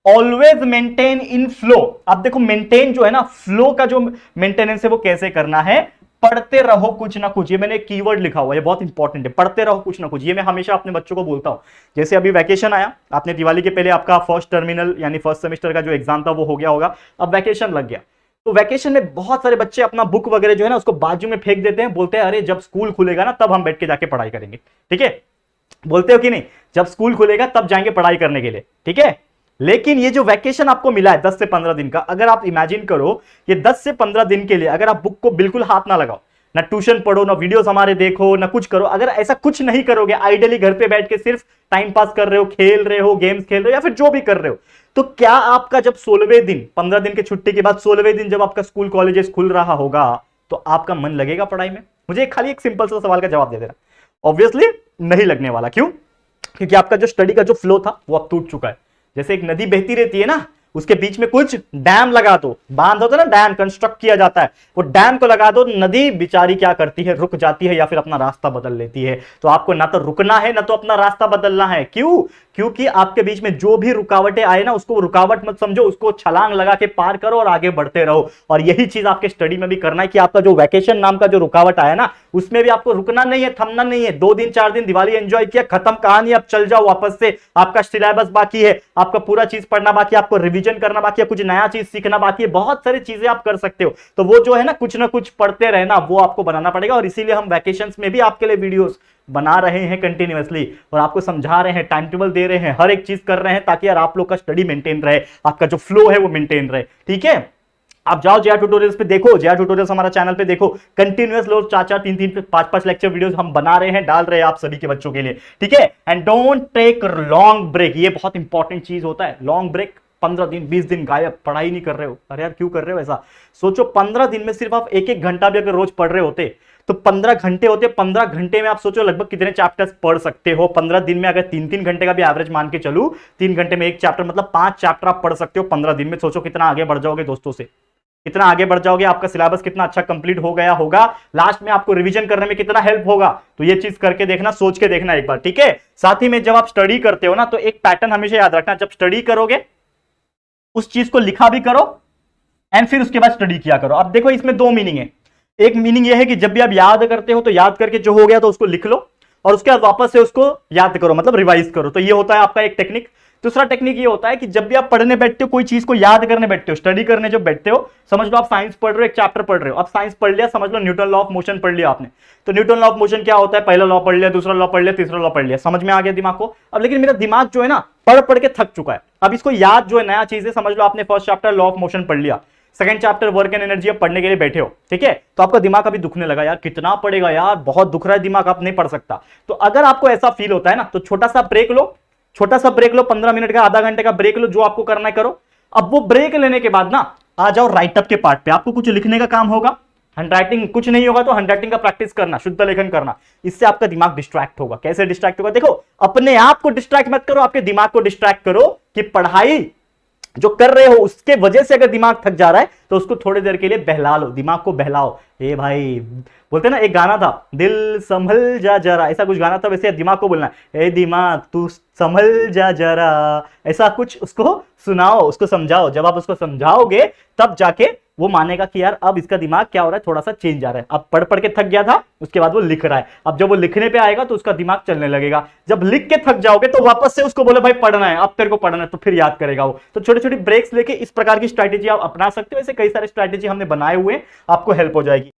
Always maintain इन flow. अब देखो maintain जो है ना, फ्लो का जो मेंटेनेंस है वो कैसे करना है, पढ़ते रहो कुछ ना कुछ। ये मैंने एक कीवर्ड लिखा हुआ है, ये बहुत इंपॉर्टेंट है, पढ़ते रहो कुछ ना कुछ। ये मैं हमेशा अपने बच्चों को बोलता हूं। जैसे अभी वैकेशन आया, आपने दिवाली के पहले आपका फर्स्ट टर्मिनल यानी फर्स्ट सेमेस्टर का जो एग्जाम था वो हो गया होगा, अब वैकेशन लग गया। तो वैकेशन में बहुत सारे बच्चे अपना बुक वगैरह जो है ना उसको बाजू में फेंक देते हैं, बोलते हैं अरे जब स्कूल खुलेगा ना तब हम बैठ के जाके पढ़ाई करेंगे। ठीक है, बोलते हो कि नहीं, जब स्कूल खुलेगा तब जाएंगे पढ़ाई करने के लिए। ठीक है, लेकिन ये जो वैकेशन आपको मिला है 10 से 15 दिन का, अगर आप इमेजिन करो ये 10 से 15 दिन के लिए अगर आप बुक को बिल्कुल हाथ ना लगाओ, ना ट्यूशन पढ़ो, ना वीडियोस हमारे देखो, ना कुछ करो, अगर ऐसा कुछ नहीं करोगे, आइडियली घर पे बैठ के सिर्फ टाइम पास कर रहे हो, खेल रहे हो, गेम्स खेल रहे हो या फिर जो भी कर रहे हो, तो क्या आपका जब 16वें दिन, 15 दिन की छुट्टी के बाद 16वें दिन जब आपका स्कूल कॉलेजेस खुल रहा होगा तो आपका मन लगेगा पढ़ाई में? मुझे खाली एक सिंपल सा सवाल का जवाब दे देना। ऑब्वियसली नहीं लगने वाला। क्यों? क्योंकि आपका जो स्टडी का जो फ्लो था वो अब टूट चुका है। जैसे एक नदी बहती रहती है ना, उसके बीच में कुछ डैम लगा दो, बांध होता है ना, डैम कंस्ट्रक्ट किया जाता है, वो डैम को लगा दो, नदी बेचारी क्या करती है, रुक जाती है या फिर अपना रास्ता बदल लेती है। तो आपको ना तो रुकना है ना तो अपना रास्ता बदलना है। क्यों? क्योंकि आपके बीच में जो भी रुकावटें आए ना उसको रुकावट मत समझो, उसको छलांग लगा के पार करो और आगे बढ़ते रहो। और यही चीज आपके स्टडी में भी करना है कि आपका जो वैकेशन नाम का जो रुकावट आया ना उसमें भी आपको रुकना नहीं है, थमना नहीं है। 2 दिन 4 दिन दिवाली एंजॉय किया, खत्म कहानी, अब चल जाओ वापस से। आपका सिलेबस बाकी है, आपका पूरा चीज पढ़ना बाकी है, आपको रिवीजन करना बाकी है, कुछ नया चीज सीखना बाकी है, बहुत सारी चीजें आप कर सकते हो। तो वो जो है ना कुछ पढ़ते रहना, वो आपको बनाना पड़ेगा। और इसीलिए हम वैकेशंस में भी आपके लिए वीडियोस बना रहे हैं कंटिन्यूअसली, और आपको समझा रहे हैं, टाइम टेबल दे रहे हैं, हर एक चीज कर रहे हैं ताकि यार आप लोग का स्टडी मेंटेन रहे, आपका जो फ्लो है वो मेंटेन रहे। ठीक है, आप जाओ जेआर ट्यूटोरियल्स पे देखो, जेआर ट्यूटोरियल्स हमारा चैनल पे देखो, कंटिन्यूअस लोग 4-4 3-3 5-5 लेक्चर वीडियोस हम बना रहे हैं, डाल रहे हैं आप सभी के बच्चों के लिए। ठीक है, and don't take long break. ये बहुत इंपॉर्टेंट चीज होता है, लॉन्ग ब्रेक। 15 दिन 20 दिन गायब, पढ़ाई नहीं कर रहे हो। अरे यार क्यों कर रहे हो ऐसा? सोचो 15 दिन में सिर्फ आप 1-1 घंटा भी अगर रोज पढ़ रहे होते तो 15 घंटे होते। 15 घंटे में आप सोचो लगभग कितने चैप्टर्स पढ़ सकते हो। 15 दिन में अगर 3-3 घंटे का भी एवरेज मान के चलूं, 3 घंटे में एक चैप्टर, मतलब 5 चैप्टर आप पढ़ सकते हो 15 दिन में। सोचो कितना आगे बढ़ जाओगे दोस्तों से, कितना आगे बढ़ जाओगे, आपका सिलेबस कितना अच्छा कंप्लीट हो गया होगा, लास्ट में आपको रिवीजन करने में कितना हेल्प होगा। तो ये चीज करके देखना, सोच के देखना एक बार। ठीक है, साथ ही में जब आप स्टडी करते हो ना तो एक पैटर्न हमेशा याद रखना, जब स्टडी करोगे उस चीज को लिखा भी करो एंड फिर उसके बाद स्टडी किया करो। अब देखो इसमें 2 मीनिंग है। एक मीनिंग यह है कि जब भी आप याद करते हो तो याद करके जो हो गया तो उसको लिख लो और उसके बाद वापस से उसको याद करो, मतलब रिवाइज करो। तो ये होता है आपका एक टेक्निक। दूसरा टेक्निक ये होता है कि जब भी आप पढ़ने बैठते हो, कोई चीज को याद करने बैठते हो, स्टडी करने जो बैठते हो, समझ लो आप साइंस पढ़ रहे हो, एक चैप्टर पढ़ रहे हो, अब साइंस पढ़ लिया, समझ लो न्यूटन लॉ ऑफ मोशन पढ़ लिया आपने। तो न्यूटन लॉ ऑफ मोशन क्या होता है, पहला लॉ पढ़ लिया, दूसरा लॉ पढ़ लिया, तीसरा लॉ पढ़ लिया, समझ में आ गया दिमाग को। अब लेकिन मेरा दिमाग जो है ना पढ़ पढ़ के थक चुका है, अब इसको याद जो है नया चीज है। समझ लो आपने first chapter law of motion पढ़ लिया, second chapter work and energy अब पढ़ने के लिए बैठे हो। ठीक है, तो आपका दिमाग अभी दुखने लगा, यार कितना पढ़ेगा यार, बहुत दुख रहा है दिमाग, आप नहीं पढ़ सकता। तो अगर आपको ऐसा फील होता है ना तो छोटा सा ब्रेक लो, 15 मिनट का, आधा घंटे का ब्रेक लो, जो आपको करना है करो। अब वो ब्रेक लेने के बाद ना आ जाओ राइटअप के पार्ट पे। आपको कुछ लिखने का काम होगा, हैंडराइटिंग कुछ नहीं होगा तो हैंडराइटिंग का प्रैक्टिस करना, शुद्ध लेखन करना। इससे आपका दिमाग डिस्ट्रैक्ट होगा। कैसे डिस्ट्रैक्ट होगा? देखो, अपने आप को डिस्ट्रैक्ट मत करो, आपके दिमाग को डिस्ट्रैक्ट करो कि पढ़ाई जो कर रहे हो उसके वजह से अगर दिमाग थक जा रहा है तो उसको थोड़ी देर के लिए बहला लो, दिमाग को बहलाओ। ए भाई, बोलते ना एक गाना था, दिल संभल जा जरा, ऐसा कुछ गाना था, वैसे दिमाग को बोलना ए दिमाग तू संभल जा जरा, ऐसा कुछ उसको सुनाओ, उसको समझाओ। जब आप उसको समझाओगे तब जाके वो मानेगा कि यार अब इसका दिमाग क्या हो रहा है, थोड़ा सा चेंज आ रहा है। अब पढ़ पढ़ के थक गया था, उसके बाद वो लिख रहा है। अब जब वो लिखने पे आएगा तो उसका दिमाग चलने लगेगा। जब लिख के थक जाओगे तो वापस से उसको बोले भाई पढ़ना है, अब तेरे को पढ़ना है, तो फिर याद करेगा वो। तो छोटी छोटी ब्रेक्स लेके इस प्रकार की स्ट्रैटेजी आप अपना सकते हो। ऐसे कई सारे स्ट्रैटेजी हमने बनाए हुए, आपको हेल्प हो जाएगी।